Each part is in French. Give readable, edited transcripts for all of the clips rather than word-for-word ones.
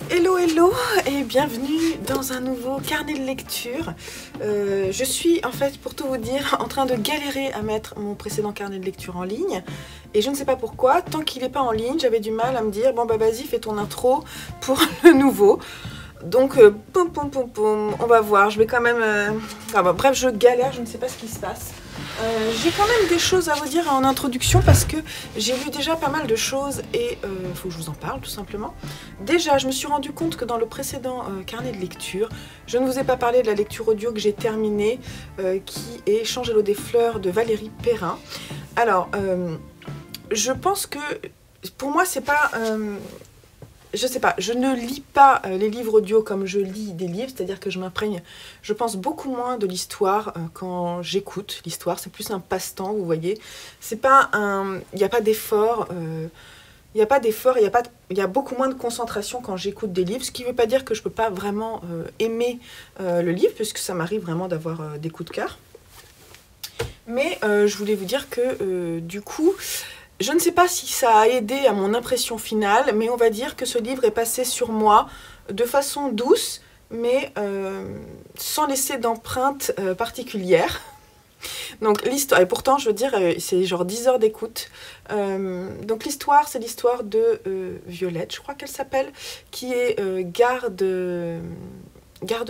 Hello hello et bienvenue dans un nouveau carnet de lecture. Je suis en fait, pour tout vous dire, en train de galérer à mettre mon précédent carnet de lecture en ligne. Et je ne sais pas pourquoi, tant qu'il n'est pas en ligne, j'avais du mal à me dire, bon bah vas-y fais ton intro pour le nouveau. Donc poum poum poum poum, on va voir, je vais quand même... bref, je galère, je ne sais pas ce qui se passe. J'ai quand même des choses à vous dire en introduction parce que j'ai lu déjà pas mal de choses et il faut que je vous en parle tout simplement. Déjà, je me suis rendu compte que dans le précédent carnet de lecture, je ne vous ai pas parlé de la lecture audio que j'ai terminée qui est Changer l'eau des fleurs de Valérie Perrin. Alors, je pense que pour moi c'est pas... je sais pas, je ne lis pas les livres audio comme je lis des livres, c'est-à-dire que je m'imprègne, je pense beaucoup moins de l'histoire quand j'écoute l'histoire, c'est plus un passe-temps, vous voyez. C'est pas un... Il n'y a pas d'effort, il y a beaucoup moins de concentration quand j'écoute des livres, ce qui ne veut pas dire que je ne peux pas vraiment aimer le livre, puisque ça m'arrive vraiment d'avoir des coups de cœur. Mais je voulais vous dire que du coup... Je ne sais pas si ça a aidé à mon impression finale, mais on va dire que ce livre est passé sur moi de façon douce, mais sans laisser d'empreinte particulière. Donc l'histoire, et pourtant je veux dire, c'est genre 10 heures d'écoute. Donc l'histoire, c'est l'histoire de Violette, je crois qu'elle s'appelle, qui est garde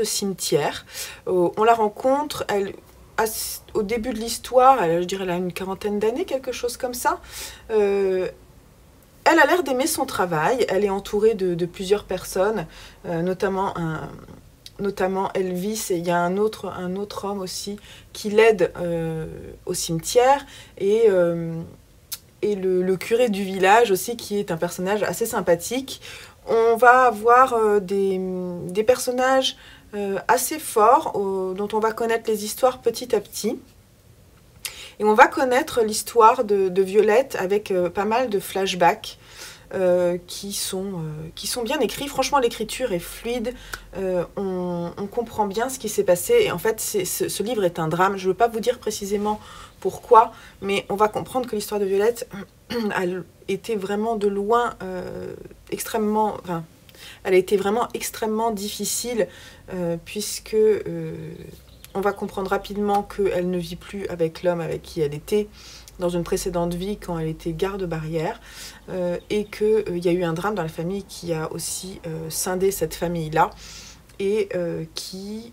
cimetière. On la rencontre, au début de l'histoire, je dirais elle a une quarantaine d'années, quelque chose comme ça. Elle a l'air d'aimer son travail, elle est entourée de plusieurs personnes, notamment Elvis, et il y a un autre homme aussi qui l'aide au cimetière, et le curé du village aussi, qui est un personnage assez sympathique. On va avoir des personnages assez forts, dont on va connaître les histoires petit à petit. Et on va connaître l'histoire de Violette avec pas mal de flashbacks qui sont bien écrits. Franchement, l'écriture est fluide, on comprend bien ce qui s'est passé. Et en fait, ce livre est un drame. Je ne veux pas vous dire précisément pourquoi, mais on va comprendre que l'histoire de Violette a été vraiment de loin extrêmement... Enfin, elle a été vraiment extrêmement difficile puisque on va comprendre rapidement qu'elle ne vit plus avec l'homme avec qui elle était dans une précédente vie quand elle était garde-barrière et qu'il y a eu un drame dans la famille qui a aussi scindé cette famille-là et qui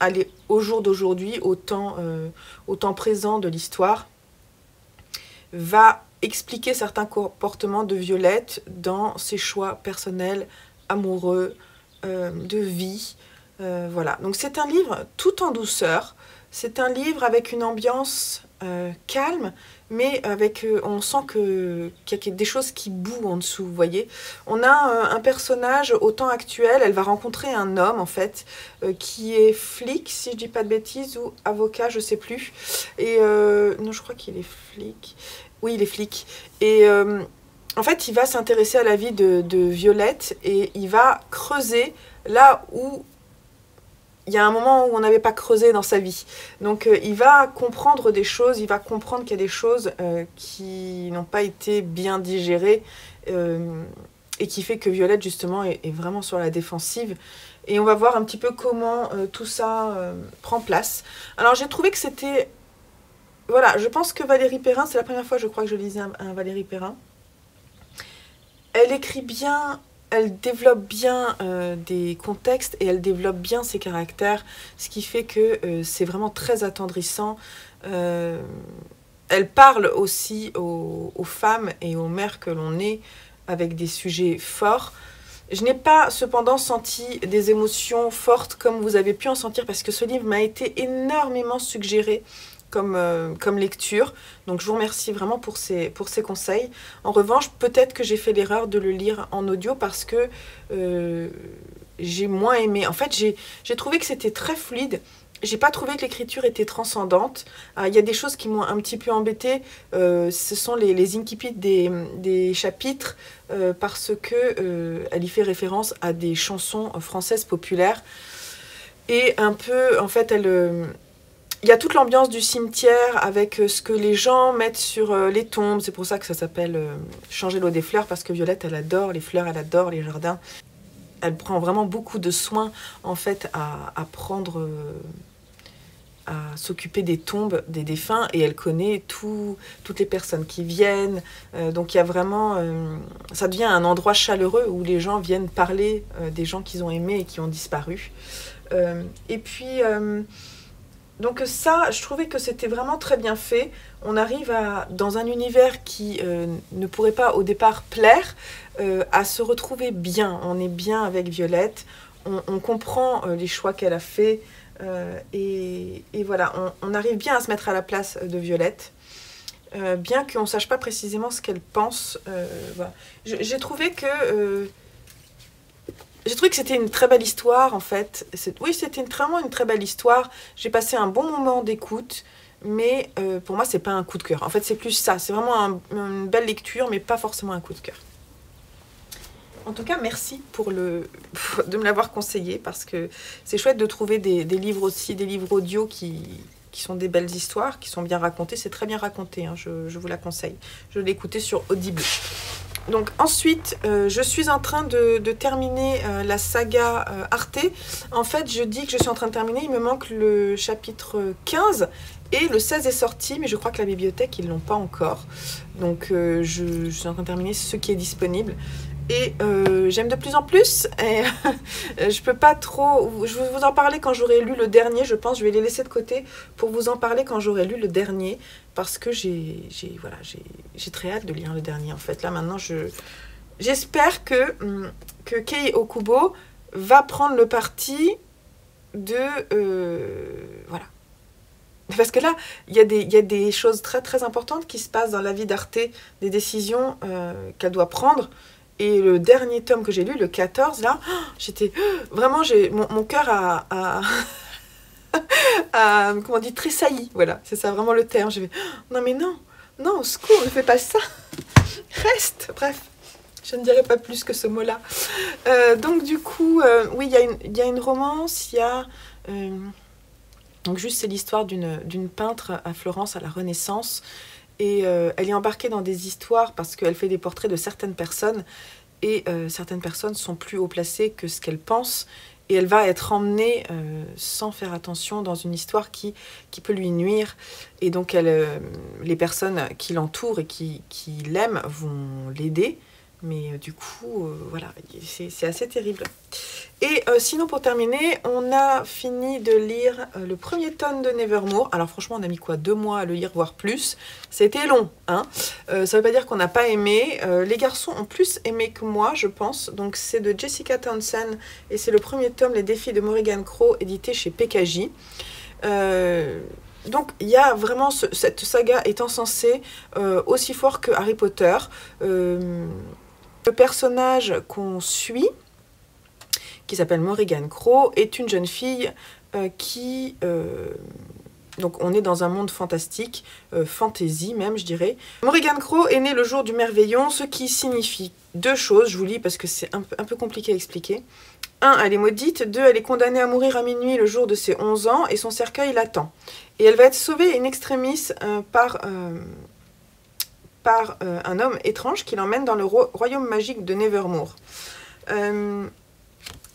allait au jour d'aujourd'hui, au temps présent de l'histoire, va expliquer certains comportements de Violette dans ses choix personnels, amoureux, de vie. Voilà. Donc c'est un livre tout en douceur. C'est un livre avec une ambiance calme, mais avec on sent qu'il y a des choses qui bouent en dessous, vous voyez. On a un personnage au temps actuel, elle va rencontrer un homme en fait, qui est flic, si je dis pas de bêtises, ou avocat, je sais plus. Et non, je crois qu'il est flic. Oui, il est flic. Et en fait, il va s'intéresser à la vie de Violette et il va creuser là où il y a un moment où on n'avait pas creusé dans sa vie. Donc il va comprendre des choses, il va comprendre qu'il y a des choses qui n'ont pas été bien digérées et qui fait que Violette justement est vraiment sur la défensive. Et on va voir un petit peu comment tout ça prend place. Alors j'ai trouvé que c'était... Voilà, je pense que Valérie Perrin, c'est la première fois je crois que je lisais un Valérie Perrin. Elle écrit bien... Elle développe bien des contextes et elle développe bien ses caractères, ce qui fait que c'est vraiment très attendrissant. Elle parle aussi aux femmes et aux mères que l'on est avec des sujets forts. Je n'ai pas cependant senti des émotions fortes comme vous avez pu en sentir parce que ce livre m'a été énormément suggéré comme lecture. Donc je vous remercie vraiment pour ces conseils. En revanche, peut-être que j'ai fait l'erreur de le lire en audio parce que j'ai moins aimé. En fait, j'ai trouvé que c'était très fluide. J'ai pas trouvé que l'écriture était transcendante. Il y a des choses qui m'ont un petit peu embêtée. Ce sont les incipits des chapitres parce que elle y fait référence à des chansons françaises populaires. Et un peu, en fait, il y a toute l'ambiance du cimetière avec ce que les gens mettent sur les tombes. C'est pour ça que ça s'appelle Changer l'eau des fleurs, parce que Violette, elle adore les fleurs, elle adore les jardins. elle prend vraiment beaucoup de soin en fait à prendre, à s'occuper des tombes des défunts, et elle connaît toutes les personnes qui viennent. Donc il y a vraiment, ça devient un endroit chaleureux où les gens viennent parler des gens qu'ils ont aimés et qui ont disparu. Et puis donc ça, je trouvais que c'était vraiment très bien fait. On arrive dans un univers qui ne pourrait pas au départ plaire, à se retrouver bien. On est bien avec Violette, on comprend les choix qu'elle a fait, et voilà, on arrive bien à se mettre à la place de Violette, bien qu'on ne sache pas précisément ce qu'elle pense. Voilà. J'ai trouvé que c'était une très belle histoire, en fait. Oui, c'était vraiment une très belle histoire. J'ai passé un bon moment d'écoute, mais pour moi, c'est pas un coup de cœur. En fait, c'est plus ça. C'est vraiment une belle lecture, mais pas forcément un coup de cœur. En tout cas, merci de me l'avoir conseillé, parce que c'est chouette de trouver des livres aussi, des livres audio qui sont des belles histoires, qui sont bien racontées. C'est très bien raconté, hein, je vous la conseille. Je l'ai écouté sur Audible. Donc ensuite, je suis en train de terminer la saga Arte. En fait, je dis que je suis en train de terminer, il me manque le chapitre 15 et le 16 est sorti, mais je crois que la bibliothèque, ils ne l'ont pas encore. Donc je suis en train de terminer ce qui est disponible. Et j'aime de plus en plus, et je peux pas trop... Je vais vous en parler quand j'aurai lu le dernier, je pense. Je vais les laisser de côté pour vous en parler quand j'aurai lu le dernier, parce que j'ai très hâte de lire le dernier, en fait. Là, maintenant, j'espère que Kei Okubo va prendre le parti de... voilà. Parce que là, il y a des choses très, très importantes qui se passent dans la vie d'Arte, des décisions qu'elle doit prendre. Et le dernier tome que j'ai lu, le 14, là, j'étais... Vraiment, mon cœur a comment on dit, tressailli. Voilà, c'est ça vraiment le terme. J'ai fait, non mais non, au secours, ne fais pas ça. Reste. Bref, je ne dirai pas plus que ce mot-là. Donc du coup, oui, il y a une romance, il y a... donc juste, c'est l'histoire d'une peintre à Florence à la Renaissance. Et elle est embarquée dans des histoires parce qu'elle fait des portraits de certaines personnes, et certaines personnes sont plus haut placées que ce qu'elle pense, et elle va être emmenée sans faire attention dans une histoire qui peut lui nuire. Et donc les personnes qui l'entourent et qui l'aiment vont l'aider, mais du coup, voilà, c'est assez terrible. Et sinon, pour terminer, on a fini de lire le premier tome de Nevermore. Alors franchement, on a mis quoi, 2 mois à le lire, voire plus. C'était long, hein. Ça veut pas dire qu'on n'a pas aimé. Les garçons ont plus aimé que moi, je pense. Donc c'est de Jessica Townsend, et c'est le premier tome, Les défis de Morrigan Crow, édité chez PKJ. Donc il y a vraiment cette saga est encensée aussi fort que Harry Potter. Le personnage qu'on suit, qui s'appelle Morrigan Crow, est une jeune fille qui... donc on est dans un monde fantastique, fantasy même, je dirais. Morrigan Crow est née le jour du Merveillon, ce qui signifie 2 choses. Je vous lis parce que c'est un peu compliqué à expliquer. 1, elle est maudite. 2, elle est condamnée à mourir à minuit le jour de ses 11 ans, et son cercueil l'attend. Et elle va être sauvée in extremis par un homme étrange qui l'emmène dans le royaume magique de Nevermore.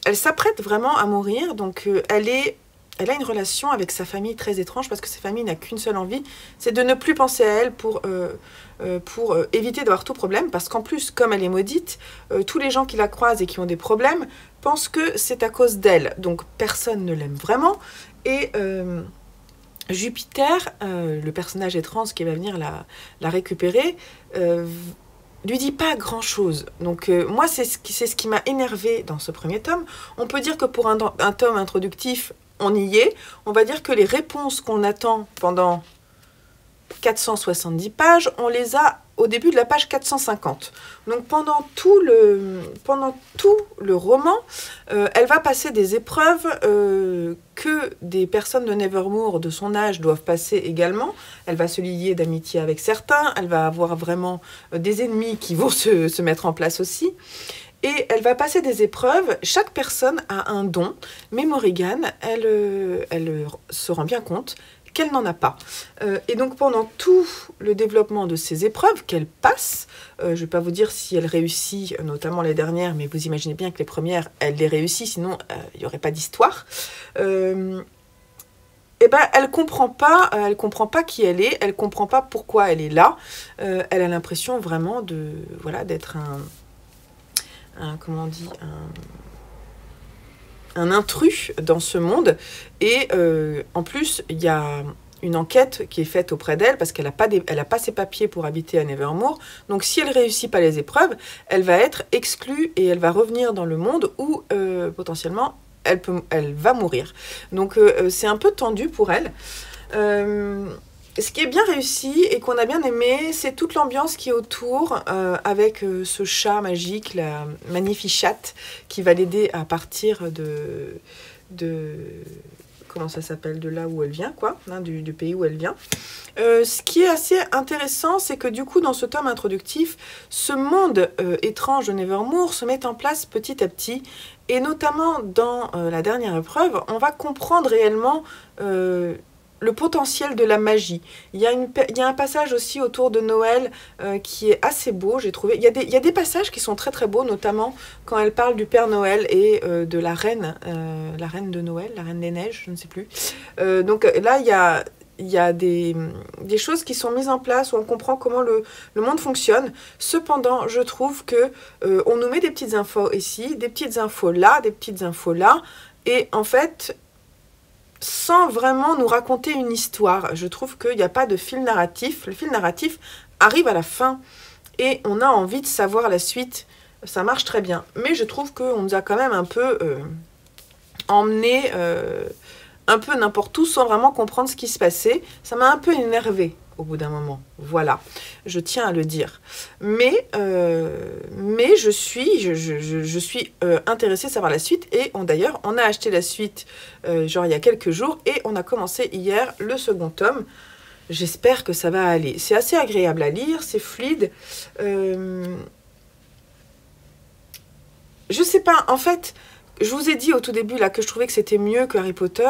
Elle s'apprête vraiment à mourir, donc elle a une relation avec sa famille très étrange, parce que sa famille n'a qu'une seule envie, c'est de ne plus penser à elle pour éviter d'avoir tout problème, parce qu'en plus, comme elle est maudite, tous les gens qui la croisent et qui ont des problèmes pensent que c'est à cause d'elle, donc personne ne l'aime vraiment, et... Jupiter, le personnage étrange qui va venir la récupérer, lui dit pas grand chose. Donc moi, c'est ce qui m'a énervé dans ce premier tome. On peut dire que pour un tome introductif, on y est. On va dire que les réponses qu'on attend pendant 470 pages, on les a au début de la page 450. Donc pendant tout le roman, elle va passer des épreuves que des personnes de Nevermore de son âge doivent passer également. Elle va se lier d'amitié avec certains, elle va avoir vraiment des ennemis qui vont se mettre en place aussi. Et elle va passer des épreuves, chaque personne a un don, mais Morrigan, elle se rend bien compte qu'elle n'en a pas. Et donc pendant tout le développement de ces épreuves qu'elle passe, je ne vais pas vous dire si elle réussit, notamment les dernières, mais vous imaginez bien que les premières, elle les réussit, sinon il n'y aurait pas d'histoire. Eh ben, elle comprend pas qui elle est, elle comprend pas pourquoi elle est là. Elle a l'impression vraiment de, voilà, d'être comment on dit, un intrus dans ce monde. Et en plus, il y a une enquête qui est faite auprès d'elle parce qu'elle n'a pas ses papiers pour habiter à Nevermore. Donc si elle réussit pas les épreuves, elle va être exclue et elle va revenir dans le monde où potentiellement elle va mourir. Donc c'est un peu tendu pour elle. Ce qui est bien réussi et qu'on a bien aimé, c'est toute l'ambiance qui est autour, avec ce chat magique, la Magnificat, qui va l'aider à partir de comment ça s'appelle, de là où elle vient, quoi, hein, du pays où elle vient. Ce qui est assez intéressant, c'est que du coup, dans ce tome introductif, ce monde étrange de Nevermore se met en place petit à petit, et notamment dans la dernière épreuve, on va comprendre réellement le potentiel de la magie. Il y a un passage aussi autour de Noël qui est assez beau, j'ai trouvé. Il y a des passages qui sont très très beaux, notamment quand elle parle du Père Noël et de la reine de Noël, la reine des neiges, je ne sais plus. Donc là, il y a des choses qui sont mises en place où on comprend comment le monde fonctionne. Cependant, je trouve que on nous met des petites infos ici, des petites infos là, des petites infos là, et en fait, sans vraiment nous raconter une histoire. Je trouve qu'il n'y a pas de fil narratif. Le fil narratif arrive à la fin et on a envie de savoir la suite. Ça marche très bien. Mais je trouve qu'on nous a quand même un peu emmené un peu n'importe où sans vraiment comprendre ce qui se passait. Ça m'a un peu énervée au bout d'un moment. Voilà, je tiens à le dire. Mais je suis intéressée à savoir la suite. Et d'ailleurs, on a acheté la suite genre il y a quelques jours. Et on a commencé hier le second tome. J'espère que ça va aller. C'est assez agréable à lire, c'est fluide. Je sais pas, en fait, je vous ai dit au tout début là que je trouvais que c'était mieux que Harry Potter.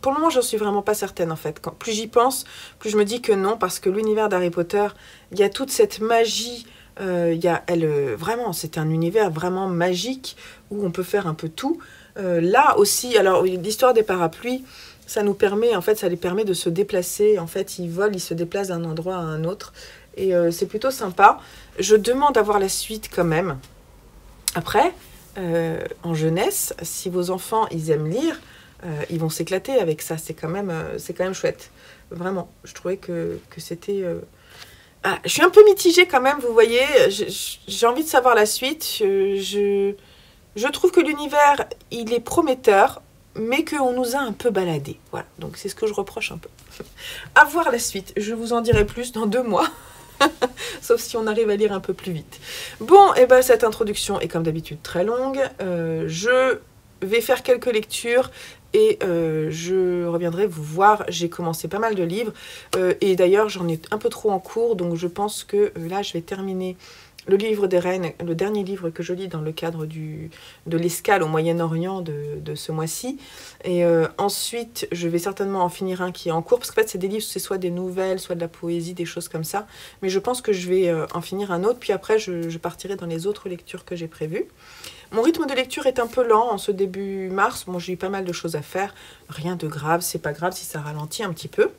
Pour le moment, j'en suis vraiment pas certaine en fait. Plus j'y pense, plus je me dis que non, parce que l'univers d'Harry Potter, il y a toute cette magie. Vraiment, c'est un univers vraiment magique où on peut faire un peu tout. Là aussi, alors l'histoire des parapluies, ça nous permet, en fait, ça les permet de se déplacer. En fait, ils volent, ils se déplacent d'un endroit à un autre, et c'est plutôt sympa. Je demande à voir la suite quand même. Après, en jeunesse, si vos enfants ils aiment lire, ils vont s'éclater avec ça, c'est quand même chouette. Vraiment, je trouvais que c'était... Ah, je suis un peu mitigée quand même, vous voyez, j'ai envie de savoir la suite. Je trouve que l'univers, il est prometteur, mais qu'on nous a un peu baladé. Voilà, donc c'est ce que je reproche un peu. À voir la suite, je vous en dirai plus dans 2 mois. Sauf si on arrive à lire un peu plus vite. Bon, et ben cette introduction est comme d'habitude très longue. Je vais faire quelques lectures et je reviendrai vous voir. J'ai commencé pas mal de livres et d'ailleurs j'en ai un peu trop en cours, donc je pense que là je vais terminer le livre des reines, le dernier livre que je lis dans le cadre de l'escale au Moyen-Orient de ce mois-ci. Et ensuite, je vais certainement en finir un qui est en cours, parce qu'en fait, c'est des livres, c'est soit des nouvelles, soit de la poésie, des choses comme ça. Mais je pense que je vais en finir un autre, puis après, je partirai dans les autres lectures que j'ai prévues. Mon rythme de lecture est un peu lent en ce début mars. Bon, j'ai eu pas mal de choses à faire. Rien de grave, c'est pas grave si ça ralentit un petit peu.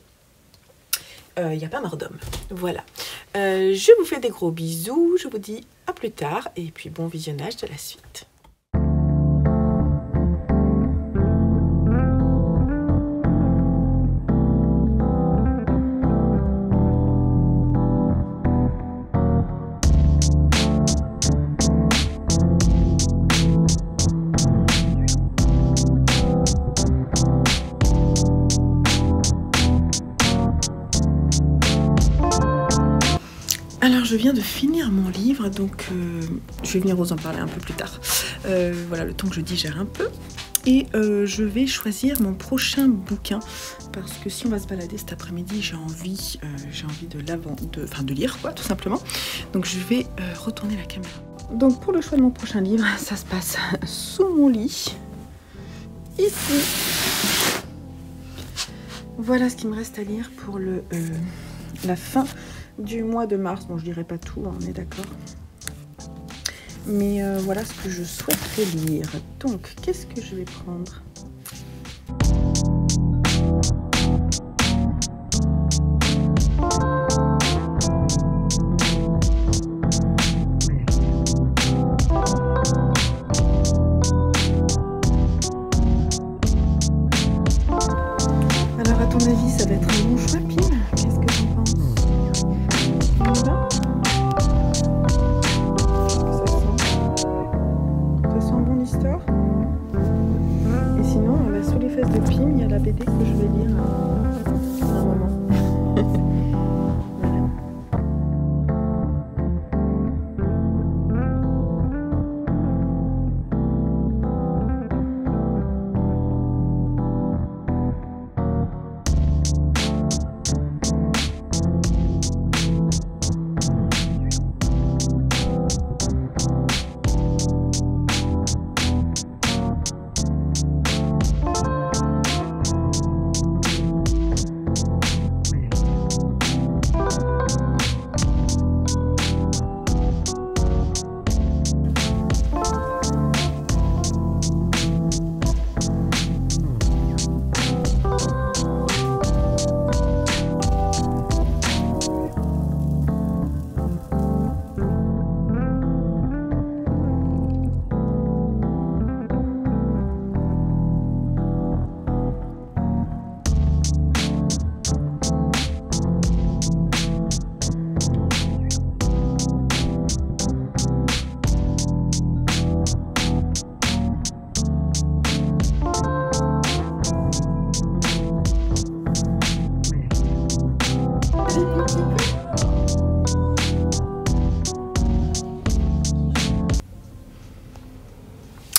Il n'y a pas mort d'homme. Voilà. Je vous fais des gros bisous. Je vous dis à plus tard. Et puis bon visionnage de la suite. Alors je viens de finir mon livre, donc je vais venir vous en parler un peu plus tard. Voilà, le temps que je digère un peu. Et je vais choisir mon prochain bouquin, parce que si on va se balader cet après-midi, j'ai envie de lire, quoi, tout simplement. Donc je vais retourner la caméra. Donc pour le choix de mon prochain livre, ça se passe sous mon lit, ici. Voilà ce qu'il me reste à lire pour la fin du mois de mars. Bon, je dirais pas tout, on est d'accord. Mais voilà ce que je souhaiterais lire. Donc, qu'est-ce que je vais prendre ? Alors, à ton avis, ça va être un bon choix, Pile ? Qu'est-ce que tu en penses ? On y va ? Histoire. Et sinon, sous les fesses de Pim, il y a la BD que je vais lire à un moment. Voilà.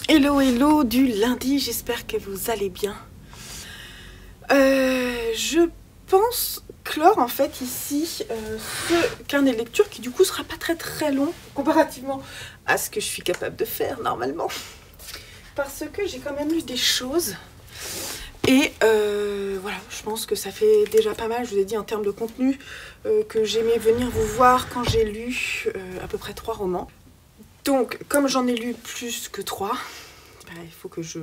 Hello, hello du lundi, j'espère que vous allez bien. Je pense clore en fait ici ce carnet de lecture qui du coup sera pas très long comparativement à ce que je suis capable de faire normalement. Parce que j'ai quand même lu des choses et voilà, je pense que ça fait déjà pas mal, je vous ai dit en termes de contenu, que j'aimais venir vous voir quand j'ai lu à peu près 3 romans. Donc, comme j'en ai lu plus que 3, il faut que je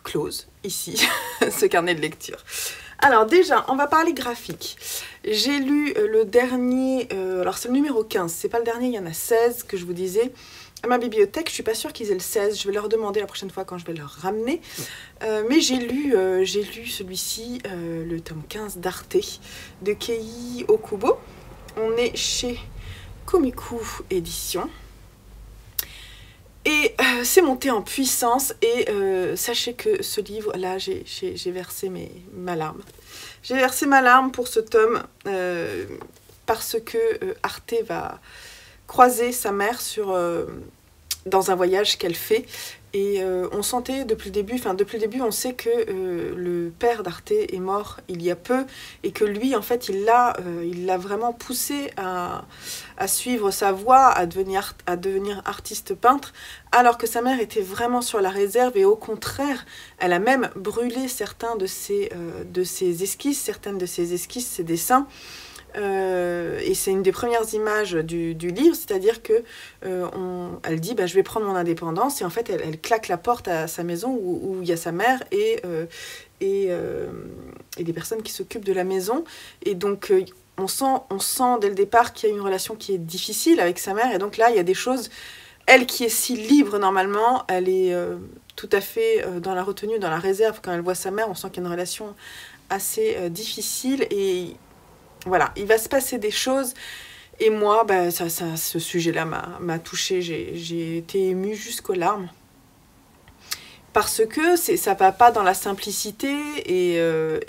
close ici ce carnet de lecture. Alors déjà, on va parler graphique. J'ai lu le dernier, alors c'est le numéro 15, c'est pas le dernier, il y en a 16 que je vous disais. À ma bibliothèque, je suis pas sûre qu'ils aient le 16, je vais leur demander la prochaine fois quand je vais leur ramener. Mais j'ai lu celui-ci, le tome 15 d'Arte, de Kei Okubo. On est chez Komiku Édition. Et c'est monté en puissance et sachez que ce livre, là, j'ai versé ma larme. J'ai versé ma larme pour ce tome parce que Arte va croiser sa mère dans un voyage qu'elle fait. Et on sentait depuis le début, on sait que le père d'Arte est mort il y a peu et que lui, en fait, il l'a vraiment poussé à suivre sa voie, à devenir artiste peintre, alors que sa mère était vraiment sur la réserve et au contraire, elle a même brûlé certaines de ses esquisses, ses dessins. Et c'est une des premières images du livre, c'est-à-dire que elle dit je vais prendre mon indépendance et en fait elle claque la porte à sa maison où il y a sa mère et des personnes qui s'occupent de la maison et donc on sent dès le départ qu'il y a une relation qui est difficile avec sa mère et donc là il y a des choses, elle qui est si libre normalement, elle est tout à fait dans la retenue, dans la réserve quand elle voit sa mère, on sent qu'il y a une relation assez difficile et voilà, il va se passer des choses et moi, ce sujet-là m'a touchée, j'ai été émue jusqu'aux larmes. Parce que ça va pas dans la simplicité et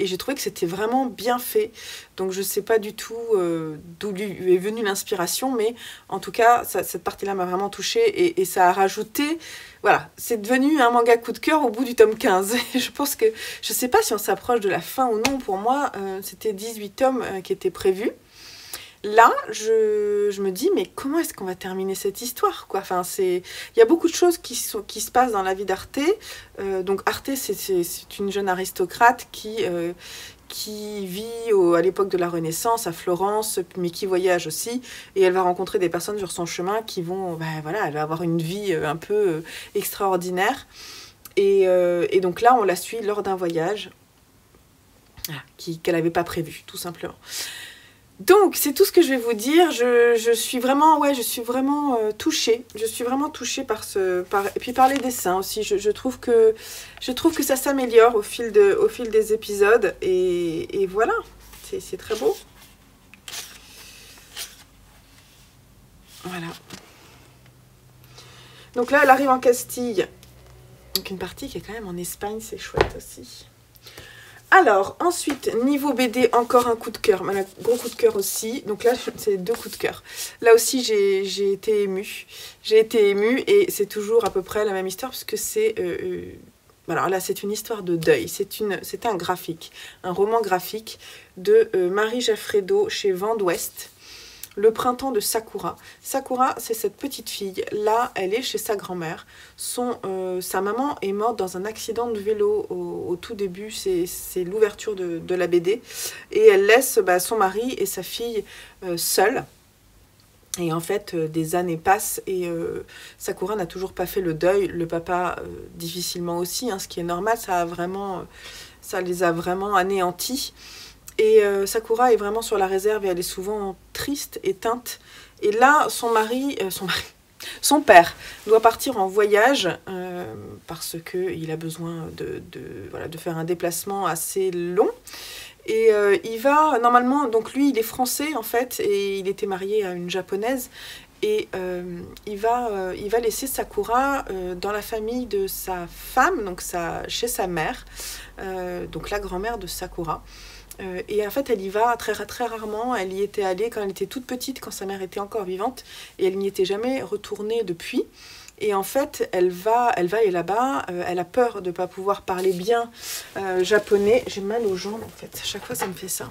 j'ai trouvé que c'était vraiment bien fait. Donc je sais pas du tout d'où lui est venue l'inspiration, mais en tout cas, cette partie-là m'a vraiment touchée et ça a rajouté... Voilà, c'est devenu un manga coup de cœur au bout du tome 15. Je pense que, je sais pas si on s'approche de la fin ou non, pour moi, c'était 18 tomes qui étaient prévus. là, je me dis, mais comment est-ce qu'on va terminer cette histoire, quoi? Enfin, il y a beaucoup de choses qui se passent dans la vie d'Arte. Donc Arte, c'est une jeune aristocrate qui vit à l'époque de la Renaissance à Florence, mais qui voyage aussi, et elle va rencontrer des personnes sur son chemin qui vont, voilà, elle va avoir une vie un peu extraordinaire. Et donc là, on la suit lors d'un voyage qu'elle n'avait pas prévu, tout simplement. Donc, c'est tout ce que je vais vous dire. Je suis vraiment, touchée. Je suis vraiment touchée et puis par les dessins aussi. Je trouve que ça s'améliore au fil des épisodes. Et voilà, c'est très beau. Voilà. Donc là, elle arrive en Castille. Donc une partie qui est quand même en Espagne, c'est chouette aussi. Alors, ensuite, niveau BD, encore un coup de cœur. Un gros coup de cœur aussi. Donc là, c'est 2 coups de cœur. Là aussi, j'ai été émue. J'ai été émue et c'est toujours à peu près la même histoire parce que c'est... alors là, c'est une histoire de deuil. C'est un graphique, un roman graphique de Marie Jaffredo chez Vent d'Ouest. Le printemps de Sakura. Sakura, c'est cette petite fille. Là, elle est chez sa grand-mère. Sa maman est morte dans un accident de vélo au tout début. C'est l'ouverture de la BD. Et elle laisse son mari et sa fille seuls. Et en fait, des années passent et Sakura n'a toujours pas fait le deuil. Le papa, difficilement aussi, hein, ce qui est normal. Ça les a vraiment anéantis. Et Sakura est vraiment sur la réserve et elle est souvent triste, éteinte. Et là, son père doit partir en voyage parce qu'il a besoin de faire un déplacement assez long. Et il va, normalement, donc lui, il est français en fait, et il était marié à une japonaise. Et il va laisser Sakura dans la famille de sa femme, donc chez sa mère, donc la grand-mère de Sakura. Et en fait, elle y va très, très rarement. Elle y était allée quand elle était toute petite, quand sa mère était encore vivante, et elle n'y était jamais retournée depuis. Et en fait, elle va aller là-bas. Elle a peur de ne pas pouvoir parler bien japonais. J'ai mal aux jambes, en fait. À chaque fois, ça me fait ça.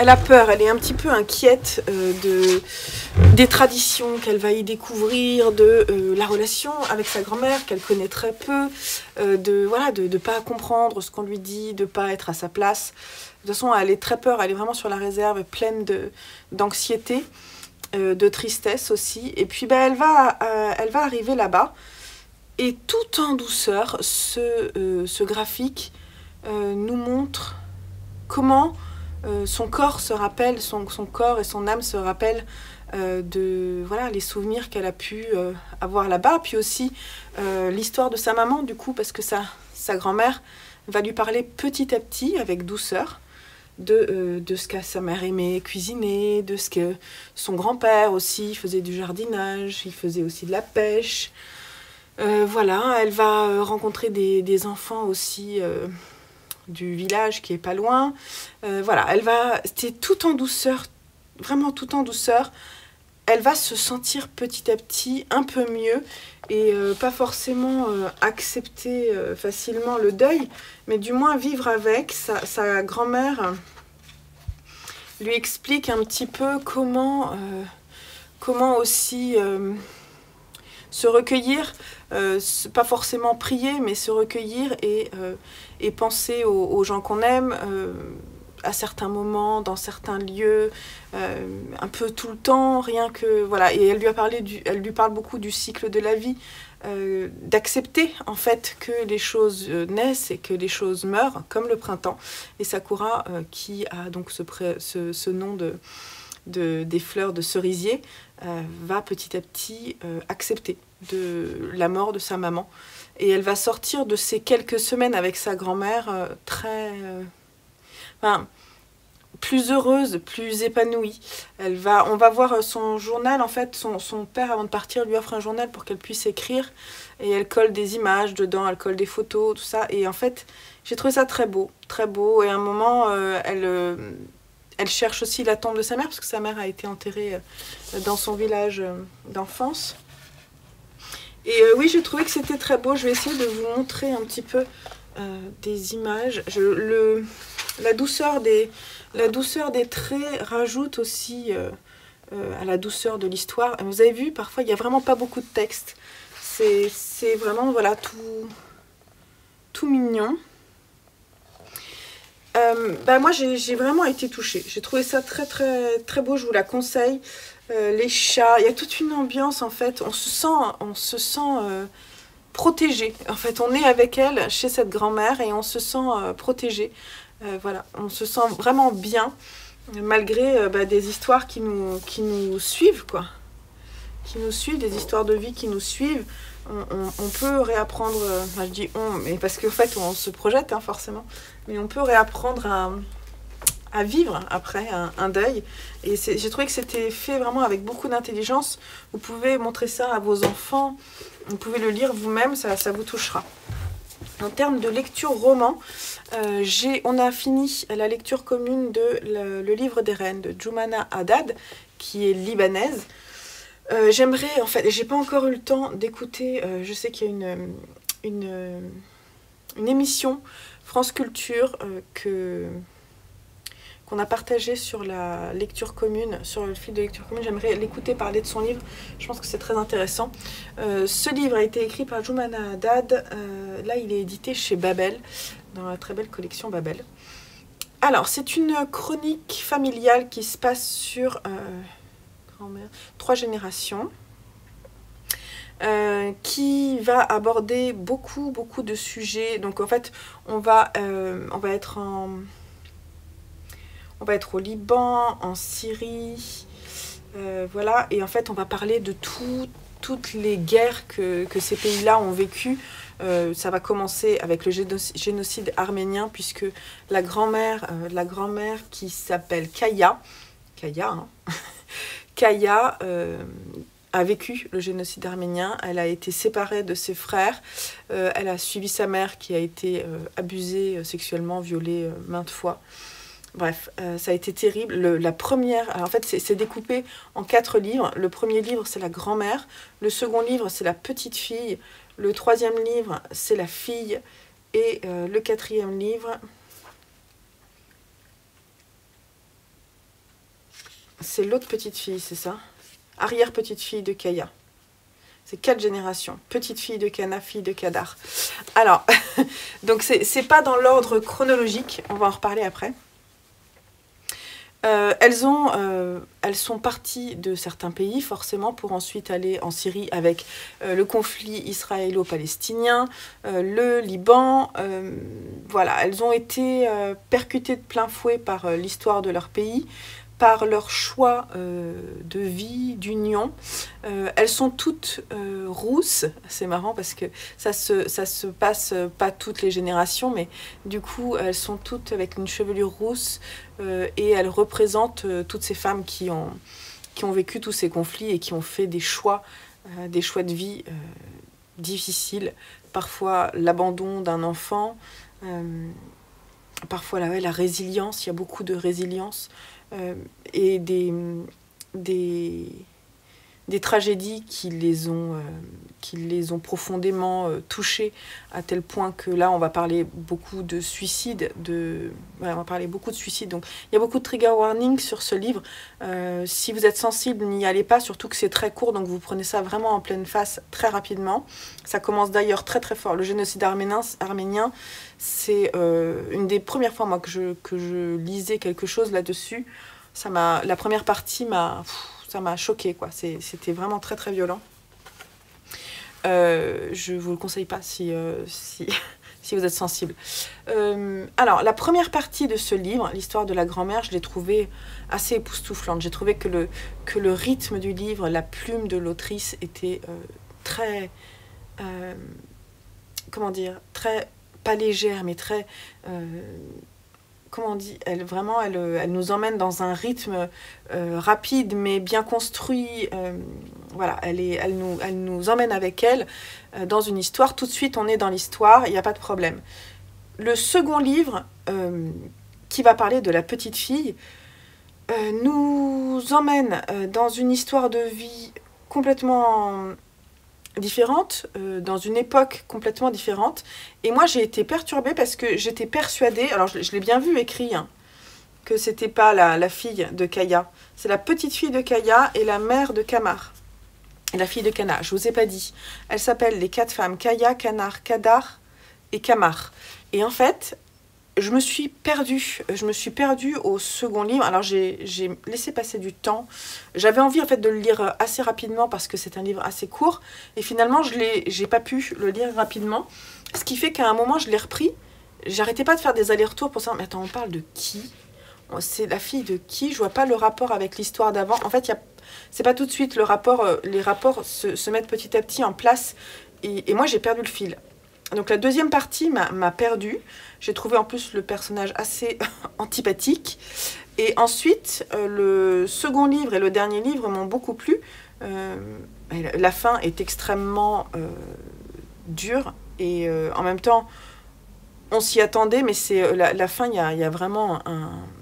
Elle a peur, elle est un petit peu inquiète des traditions qu'elle va y découvrir, de la relation avec sa grand-mère qu'elle connaît très peu, de pas comprendre ce qu'on lui dit, de pas être à sa place. De toute façon, elle est très peur, elle est vraiment sur la réserve, pleine d'anxiété, de tristesse aussi. Et puis elle va arriver là-bas et tout en douceur, ce graphique nous montre comment son corps se rappelle, son corps et son âme se rappellent les souvenirs qu'elle a pu avoir là-bas, puis aussi l'histoire de sa maman du coup, parce que sa grand-mère va lui parler petit à petit avec douceur de ce que sa mère aimait cuisiner, de ce que son grand-père aussi faisait du jardinage, il faisait aussi de la pêche. Elle va rencontrer des enfants aussi du village qui est pas loin. C'est tout en douceur, vraiment tout en douceur. Elle va se sentir petit à petit un peu mieux et pas forcément accepter facilement le deuil, mais du moins vivre avec. Sa grand-mère lui explique un petit peu comment aussi se recueillir, pas forcément prier, mais se recueillir et penser aux gens qu'on aime à certains moments, dans certains lieux, un peu tout le temps, rien que... Voilà. Et elle lui parle beaucoup du cycle de la vie, d'accepter en fait que les choses naissent et que les choses meurent, comme le printemps. Et Sakura, qui a donc ce nom des fleurs de cerisier, va petit à petit accepter de la mort de sa maman. Et elle va sortir de ces quelques semaines avec sa grand-mère plus heureuse, plus épanouie. On va voir son journal, en fait, son père, avant de partir, lui offre un journal pour qu'elle puisse écrire, et elle colle des images dedans, elle colle des photos, tout ça, et en fait, j'ai trouvé ça très beau, et à un moment, elle cherche aussi la tombe de sa mère, parce que sa mère a été enterrée dans son village d'enfance. Et oui, j'ai trouvé que c'était très beau. Je vais essayer de vous montrer un petit peu des images. La douceur La douceur des traits rajoute aussi à la douceur de l'histoire. Vous avez vu, parfois, il n'y a vraiment pas beaucoup de texte. C'est vraiment, voilà, tout mignon. Moi, j'ai vraiment été touchée. J'ai trouvé ça très, très, très beau. Je vous la conseille. Les chats, il y a toute une ambiance, en fait. On se sent protégé. En fait, on est avec elle chez cette grand-mère et on se sent protégé. Voilà, on se sent vraiment bien, malgré des histoires qui nous suivent, quoi. Qui nous suivent, des histoires de vie qui nous suivent. On peut réapprendre, je dis on, mais parce qu'en fait, on se projette, hein, forcément. Mais on peut réapprendre à vivre après un deuil. Et j'ai trouvé que c'était fait vraiment avec beaucoup d'intelligence. Vous pouvez montrer ça à vos enfants. Vous pouvez le lire vous-même, ça vous touchera. En termes de lecture roman, on a fini la lecture commune de le livre des reines de Jumana Haddad, qui est libanaise. J'aimerais, en fait, j'ai pas encore eu le temps d'écouter, je sais qu'il y a une émission France Culture qu'on a partagée sur la lecture commune, sur le fil de lecture commune. J'aimerais l'écouter parler de son livre. Je pense que c'est très intéressant. Ce livre a été écrit par Jumana Haddad. Là, il est édité chez Babel, dans la très belle collection Babel. Alors, c'est une chronique familiale qui se passe sur 3 générations, qui va aborder beaucoup de sujets. Donc, en fait, on va être au Liban, en Syrie, voilà. Et en fait, on va parler de toutes les guerres que ces pays-là ont vécues. Ça va commencer avec le génocide arménien, puisque la grand-mère qui s'appelle Kaya, hein, Kaya a vécu le génocide arménien. Elle a été séparée de ses frères. Elle a suivi sa mère qui a été abusée sexuellement, violée maintes fois. Bref, ça a été terrible. La première, alors en fait, c'est découpé en 4 livres. Le premier livre, c'est la grand-mère. Le second livre, c'est la petite fille. Le troisième livre, c'est la fille. Et le 4e livre, c'est l'autre petite fille, c'est ça? Arrière-petite fille de Kaya. C'est 4 générations. Petite fille de Cana, fille de Kadar. Alors, donc c'est pas dans l'ordre chronologique. On va en reparler après. Elles sont parties de certains pays, forcément, pour ensuite aller en Syrie avec le conflit israélo-palestinien, le Liban. Voilà, elles ont été percutées de plein fouet par l'histoire de leur pays, par leur choix de vie, d'union. Elles sont toutes rousses. C'est marrant parce que ça se passe pas toutes les générations, mais du coup, elles sont toutes avec une chevelure rousse et elles représentent toutes ces femmes qui ont vécu tous ces conflits et qui ont fait des choix de vie difficiles. Parfois, l'abandon d'un enfant, parfois la résilience. Il y a beaucoup de résilience. Et des tragédies qui les ont profondément touchées, à tel point que là on va parler beaucoup de suicide, on va parler beaucoup de suicide. Donc il y a beaucoup de trigger warning sur ce livre. Si vous êtes sensible, n'y allez pas, surtout que c'est très court, donc vous prenez ça vraiment en pleine face très rapidement. Ça commence d'ailleurs très très fort. Le génocide arménien, c'est une des premières fois moi que je lisais quelque chose là-dessus. La première partie ça m'a choquée, quoi. C'était vraiment très très violent. Je vous le conseille pas si vous êtes sensible. Alors, la première partie de ce livre, l'histoire de la grand-mère, je l'ai trouvée assez époustouflante. J'ai trouvé que le rythme du livre, la plume de l'autrice était très... comment dire, très... pas légère, mais très... comment on dit, elle nous emmène dans un rythme rapide mais bien construit. Voilà, elle nous emmène avec elle dans une histoire. Tout de suite, on est dans l'histoire, il n'y a pas de problème. Le second livre, qui va parler de la petite fille, nous emmène dans une histoire de vie complètement différente, dans une époque complètement différente. Et moi, j'ai été perturbée parce que j'étais persuadée, alors je l'ai bien vu écrit, hein, que c'était pas la fille de Kaya. C'est la petite fille de Kaya et la mère de Kamar. Et la fille de Kana, je vous ai pas dit. Elle s'appelle les 4 femmes, Kaya, Kanar, Kadar et Kamar. Et en fait, je me suis perdue. Je me suis perdue au second livre. Alors j'ai laissé passer du temps. J'avais envie en fait de le lire assez rapidement parce que c'est un livre assez court. Et finalement, j'ai pas pu le lire rapidement. Ce qui fait qu'à un moment, je l'ai repris. J'arrêtais pas de faire des allers-retours pour savoir, mais attends, on parle de qui? C'est la fille de qui? Je vois pas le rapport avec l'histoire d'avant. En fait, c'est pas tout de suite le rapport. Les rapports se mettent petit à petit en place. Et moi, j'ai perdu le fil. Donc la deuxième partie m'a perdue. J'ai trouvé en plus le personnage assez antipathique. Et ensuite, le second livre et le dernier livre m'ont beaucoup plu. La fin est extrêmement dure. Et en même temps, on s'y attendait, mais c'est la fin, il y a vraiment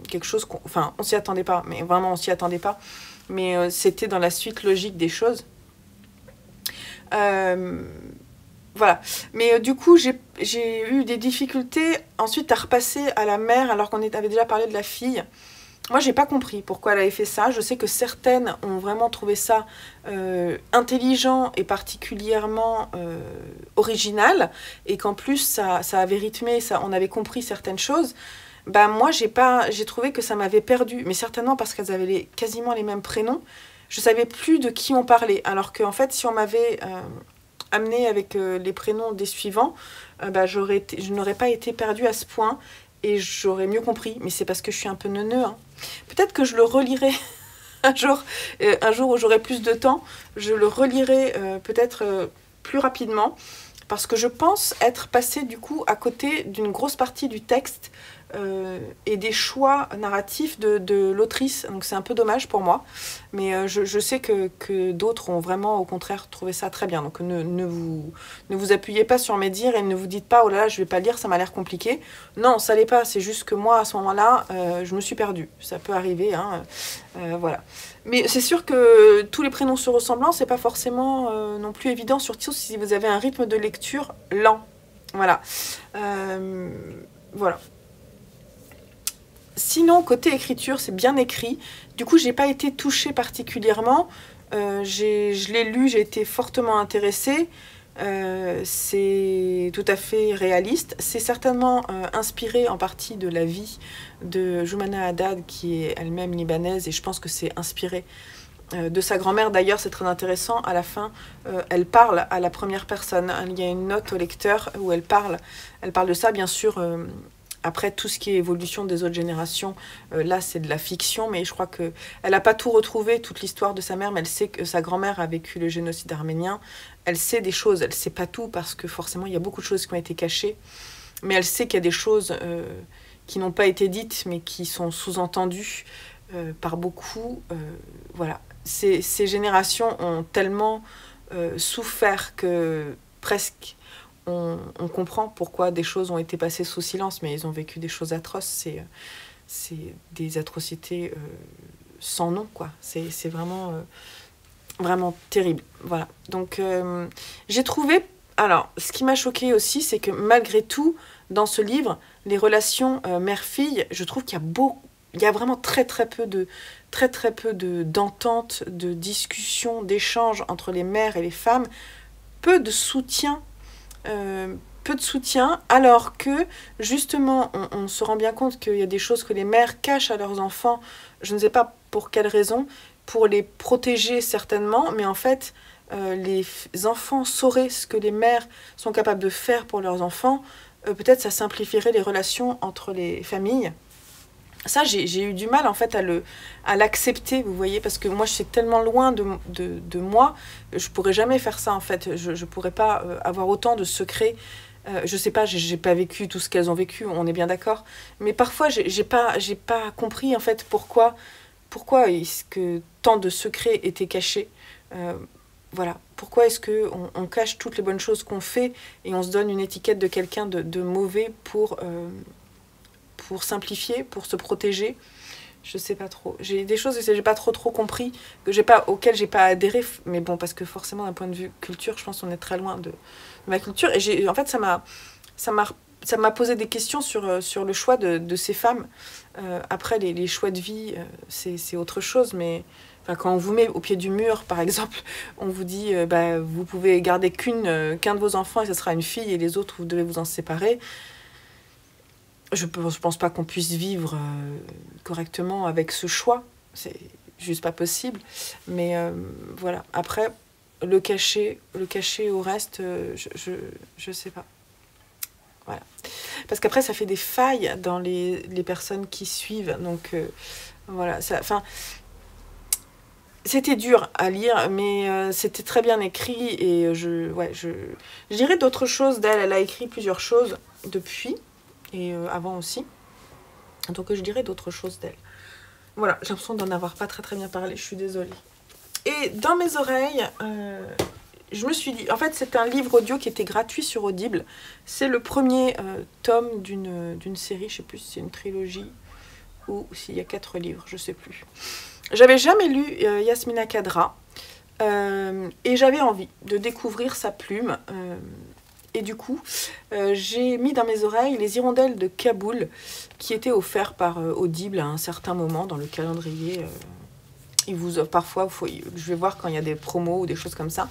quelque chose... Enfin, on s'y attendait pas, mais vraiment, on s'y attendait pas. Mais c'était dans la suite logique des choses. Voilà. Mais du coup, j'ai eu des difficultés ensuite à repasser à la mère, alors qu'on avait déjà parlé de la fille. Moi, j'ai pas compris pourquoi elle avait fait ça. Je sais que certaines ont vraiment trouvé ça intelligent et particulièrement original, et qu'en plus, ça avait rythmé, on avait compris certaines choses. Bah, moi, j'ai trouvé que ça m'avait perdu, mais certainement parce qu'elles avaient quasiment les mêmes prénoms. Je savais plus de qui on parlait, alors qu'en fait, si on m'avait amené avec les prénoms des suivants, bah, je n'aurais pas été perdue à ce point. Et j'aurais mieux compris, mais c'est parce que je suis un peu neuneu. Hein. Peut-être que je le relirai un jour où j'aurai plus de temps. Je le relirai peut-être plus rapidement, parce que je pense être passée du coup à côté d'une grosse partie du texte et des choix narratifs de l'autrice. Donc c'est un peu dommage pour moi, mais je sais que d'autres ont vraiment au contraire trouvé ça très bien. Donc ne vous appuyez pas sur mes dires et ne vous dites pas oh là là je vais pas lire, ça m'a l'air compliqué. Non, ça l'est pas, c'est juste que moi à ce moment-là je me suis perdue. Ça peut arriver, hein, voilà. Mais c'est sûr que tous les prénoms se ressemblant, c'est pas forcément non plus évident, surtout si vous avez un rythme de lecture lent. Voilà. Voilà. Sinon, côté écriture, c'est bien écrit. Du coup, j'ai pas été touchée particulièrement. Je l'ai lu, j'ai été fortement intéressée. C'est tout à fait réaliste. C'est certainement inspiré en partie de la vie de Joumana Haddad, qui est elle-même libanaise, et je pense que c'est inspiré de sa grand-mère. D'ailleurs, c'est très intéressant. À la fin, elle parle à la première personne. Il y a une note au lecteur où elle parle de ça, bien sûr. Après, tout ce qui est évolution des autres générations, là, c'est de la fiction, mais je crois qu'elle n'a pas tout retrouvé, toute l'histoire de sa mère, mais elle sait que sa grand-mère a vécu le génocide arménien. Elle sait des choses, elle ne sait pas tout, parce que forcément, il y a beaucoup de choses qui ont été cachées. Mais elle sait qu'il y a des choses qui n'ont pas été dites, mais qui sont sous-entendues par beaucoup. Voilà. Ces générations ont tellement souffert que presque... On comprend pourquoi des choses ont été passées sous silence, mais ils ont vécu des choses atroces. C'est des atrocités sans nom, quoi. C'est vraiment, vraiment terrible. Voilà. Donc, j'ai trouvé... Alors, ce qui m'a choquée aussi, c'est que malgré tout, dans ce livre, les relations mère-fille, je trouve qu'il y a vraiment très peu d'entente, de discussion, d'échanges entre les mères et les femmes, peu de soutien. Alors que justement on se rend bien compte qu'il y a des choses que les mères cachent à leurs enfants, je ne sais pas pour quelle raison, pour les protéger certainement, mais en fait les enfants sauraient ce que les mères sont capables de faire pour leurs enfants, peut-être ça simplifierait les relations entre les familles. Ça, j'ai eu du mal en fait à l'accepter, vous voyez, parce que moi je suis tellement loin de moi, je pourrais jamais faire ça en fait, je pourrais pas avoir autant de secrets. Je sais pas, j'ai pas vécu tout ce qu'elles ont vécu, on est bien d'accord, mais parfois j'ai pas compris en fait pourquoi est-ce que tant de secrets étaient cachés. Voilà, pourquoi est-ce que on cache toutes les bonnes choses qu'on fait et on se donne une étiquette de quelqu'un de mauvais pour simplifier, pour se protéger. Je sais pas trop. J'ai des choses que j'ai pas trop compris, auxquelles j'ai pas adhéré, mais bon, parce que forcément d'un point de vue culture, je pense qu'on est très loin de ma culture. Et en fait, ça m'a ça m'a posé des questions sur le choix de ces femmes. Après, les choix de vie, c'est autre chose, mais enfin, quand on vous met au pied du mur, par exemple, on vous dit bah, vous pouvez garder qu'un de vos enfants et ce sera une fille, et les autres, vous devez vous en séparer. Je pense pas qu'on puisse vivre correctement avec ce choix. C'est juste pas possible. Mais voilà. Après, le cacher au reste, je sais pas. Voilà. Parce qu'après, ça fait des failles dans les personnes qui suivent. Donc, voilà. Enfin, c'était dur à lire, mais c'était très bien écrit. Et je dirais d'autres choses d'elle. Elle a écrit plusieurs choses depuis. Et avant aussi. Donc, je dirais d'autres choses d'elle. Voilà. J'ai l'impression d'en avoir pas très très bien parlé. Je suis désolée. Et dans mes oreilles... je me suis dit, en fait c'est un livre audio qui était gratuit sur Audible. C'est le premier tome d'une série, je sais plus si c'est une trilogie ou s'il y a 4 livres, je sais plus. J'avais jamais lu Yasmina Khadra et j'avais envie de découvrir sa plume. Et du coup, j'ai mis dans mes oreilles Les Hirondelles de Kaboul qui étaient offerts par Audible à un certain moment dans le calendrier. Parfois, je vais voir quand il y a des promos ou des choses comme ça.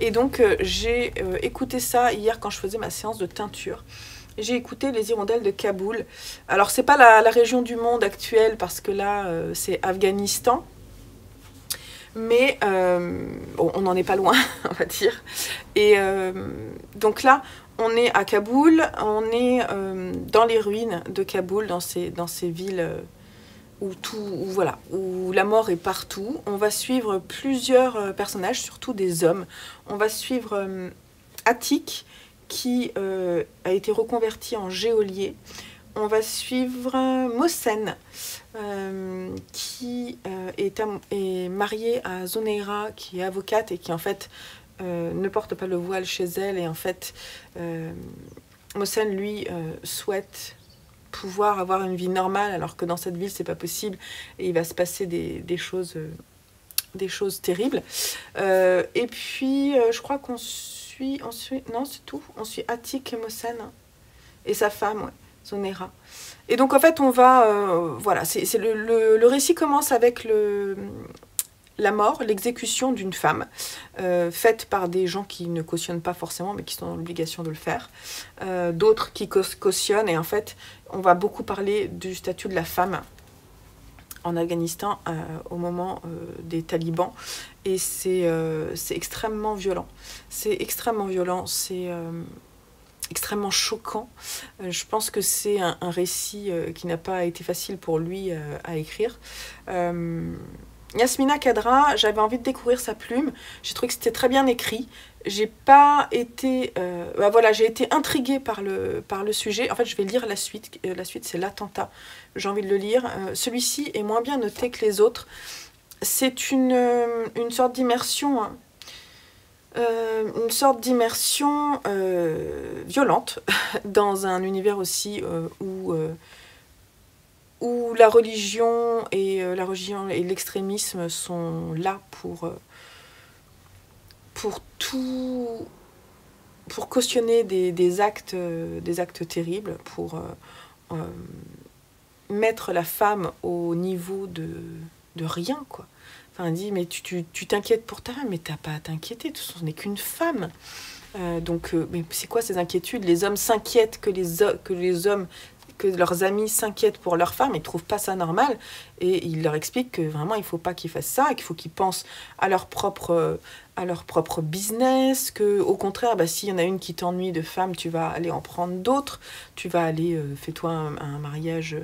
Et donc, j'ai écouté ça hier quand je faisais ma séance de teinture. J'ai écouté Les Hirondelles de Kaboul. Alors, c'est pas la région du monde actuelle, parce que là, c'est Afghanistan. Mais bon, on n'en est pas loin, on va dire. Et donc là, on est à Kaboul, on est dans les ruines de Kaboul, dans ces villes... où la mort est partout. On va suivre plusieurs personnages, surtout des hommes. On va suivre Atik, qui a été reconverti en geôlier. On va suivre Mohsen, qui est mariée à Zoneira, qui est avocate et qui en fait ne porte pas le voile chez elle. Et en fait, Mohsen, lui, souhaite pouvoir avoir une vie normale, alors que dans cette ville c'est pas possible, et il va se passer des choses terribles. Et puis je crois qu'on suit non, c'est tout, on suit Atik et Mohsen et sa femme, ouais, Zoneira. Et donc en fait on va voilà, le récit commence avec la mort, l'exécution d'une femme, faite par des gens qui ne cautionnent pas forcément, mais qui sont dans l'obligation de le faire. D'autres qui cautionnent, et en fait, on va beaucoup parler du statut de la femme en Afghanistan au moment des talibans. Et c'est extrêmement violent. C'est extrêmement violent, c'est extrêmement choquant. Je pense que c'est un récit qui n'a pas été facile pour lui à écrire. Yasmina Khadra, j'avais envie de découvrir sa plume. J'ai trouvé que c'était très bien écrit. J'ai pas été... voilà, j'ai été intriguée par le sujet. En fait, je vais lire la suite. La suite, c'est L'Attentat. J'ai envie de le lire. Celui-ci est moins bien noté que les autres. C'est une sorte d'immersion... une sorte d'immersion violente dans un univers aussi où la religion et l'extrémisme sont là pour cautionner des actes terribles, pour mettre la femme au niveau de rien, quoi. Enfin, elle dit, mais tu t'inquiètes pour ta femme, mais t'as pas à t'inquiéter, ce n'est qu'une femme. Mais c'est quoi ces inquiétudes? Les hommes s'inquiètent que leurs amis s'inquiètent pour leurs femmes, ils ne trouvent pas ça normal, et ils leur expliquent que vraiment il ne faut pas qu'ils fassent ça, et qu'il faut qu'ils pensent à leur propre business, qu'au contraire, s'il y en a une qui t'ennuie de femme, tu vas aller en prendre d'autres, tu vas aller, fais-toi un mariage,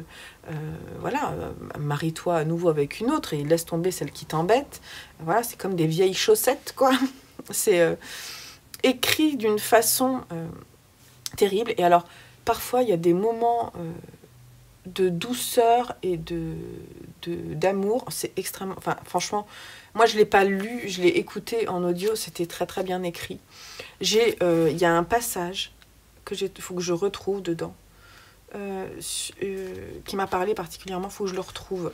voilà, marie-toi à nouveau avec une autre, et laisse tomber celle qui t'embête. Voilà, c'est comme des vieilles chaussettes, quoi. C'est écrit d'une façon terrible, et alors parfois, il y a des moments de douceur et d'amour. C'est extrêmement... Enfin, franchement, moi, je ne l'ai pas lu, je l'ai écouté en audio. C'était très, très bien écrit. Il y a un passage qu'il faut que je retrouve dedans, qui m'a parlé particulièrement. Il faut que je le retrouve,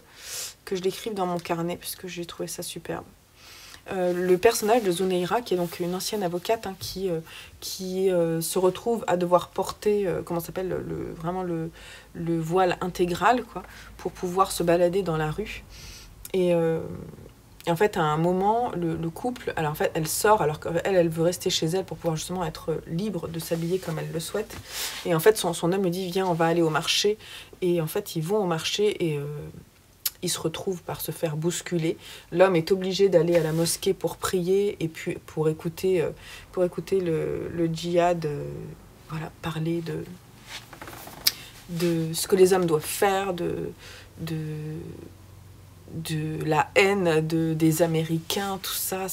que je l'écrive dans mon carnet, puisque j'ai trouvé ça superbe. le personnage de Zuneira, qui est donc une ancienne avocate, hein, qui se retrouve à devoir porter, comment ça s'appelle, vraiment le voile intégral, quoi, pour pouvoir se balader dans la rue. Et en fait, à un moment, le couple, alors en fait, elle sort, alors qu'elle, elle veut rester chez elle pour pouvoir justement être libre de s'habiller comme elle le souhaite. Et en fait, son homme lui dit, viens, on va aller au marché. Et en fait, ils vont au marché et ils se retrouvent par se faire bousculer. L'homme est obligé d'aller à la mosquée pour prier et puis pour écouter le djihad, voilà, parler de ce que les hommes doivent faire, de la haine des Américains, tout ça,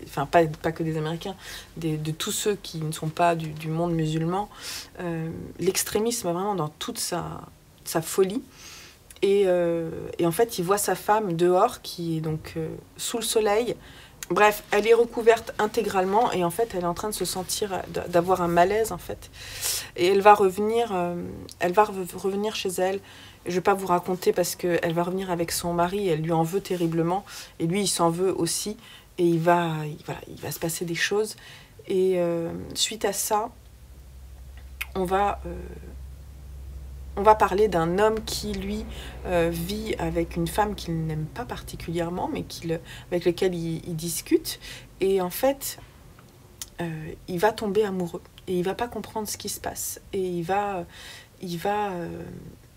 enfin pas que des Américains, de tous ceux qui ne sont pas du monde musulman, l'extrémisme vraiment dans toute sa folie. Et en fait, il voit sa femme dehors, qui est donc sous le soleil. Bref, elle est recouverte intégralement et en fait, elle est en train de se sentir, d'avoir un malaise en fait. Et elle va revenir chez elle. Je ne vais pas vous raconter parce qu'elle va revenir avec son mari, elle lui en veut terriblement et lui, il s'en veut aussi. Et il va se passer des choses. Et suite à ça, on va parler d'un homme qui, lui, vit avec une femme qu'il n'aime pas particulièrement, mais avec laquelle il discute. Et en fait, il va tomber amoureux. Et il ne va pas comprendre ce qui se passe. Et il va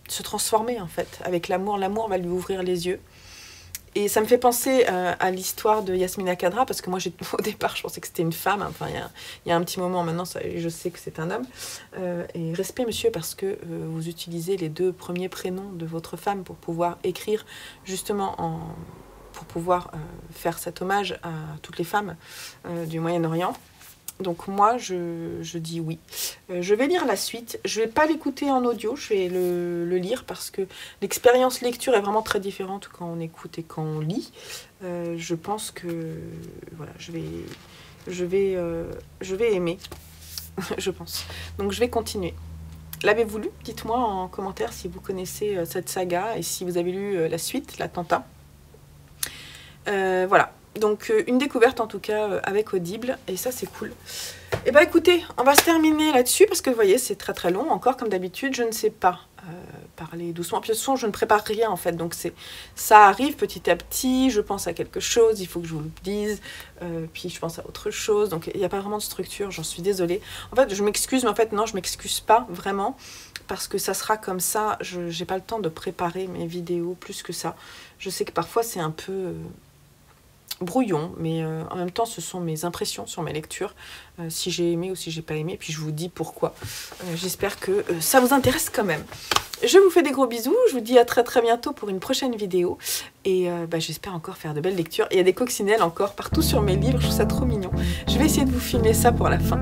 se transformer, en fait, avec l'amour. L'amour va lui ouvrir les yeux. Et ça me fait penser à l'histoire de Yasmina Khadra, parce que moi, au départ, je pensais que c'était une femme. Enfin, il y a un petit moment, maintenant, je sais que c'est un homme. Et respect, monsieur, parce que vous utilisez les 2 premiers prénoms de votre femme pour pouvoir écrire, justement, pour pouvoir faire cet hommage à toutes les femmes du Moyen-Orient. Donc moi, je dis oui. Je vais lire la suite. Je ne vais pas l'écouter en audio, je vais le lire parce que l'expérience lecture est vraiment très différente quand on écoute et quand on lit. Je pense que voilà, je vais aimer, je pense. Donc je vais continuer. L'avez-vous lu? Dites-moi en commentaire si vous connaissez cette saga et si vous avez lu la suite, l'attentat. Voilà. Donc une découverte en tout cas avec Audible, et ça c'est cool. Et bah écoutez, on va se terminer là-dessus parce que vous voyez c'est très très long, encore comme d'habitude, je ne sais pas parler doucement. Puis de toute façon je ne prépare rien en fait, donc ça arrive petit à petit, je pense à quelque chose, il faut que je vous le dise, puis je pense à autre chose, donc il n'y a pas vraiment de structure, j'en suis désolée. En fait je m'excuse, mais en fait non, je m'excuse pas vraiment, parce que ça sera comme ça, je n'ai pas le temps de préparer mes vidéos plus que ça. Je sais que parfois c'est un peu brouillon, mais en même temps ce sont mes impressions sur mes lectures, si j'ai aimé ou si j'ai pas aimé, puis je vous dis pourquoi. J'espère que ça vous intéresse quand même. Je vous fais des gros bisous, je vous dis à très très bientôt pour une prochaine vidéo, et j'espère encore faire de belles lectures. Il y a des coccinelles encore partout sur mes livres, je trouve ça trop mignon. Je vais essayer de vous filmer ça pour la fin.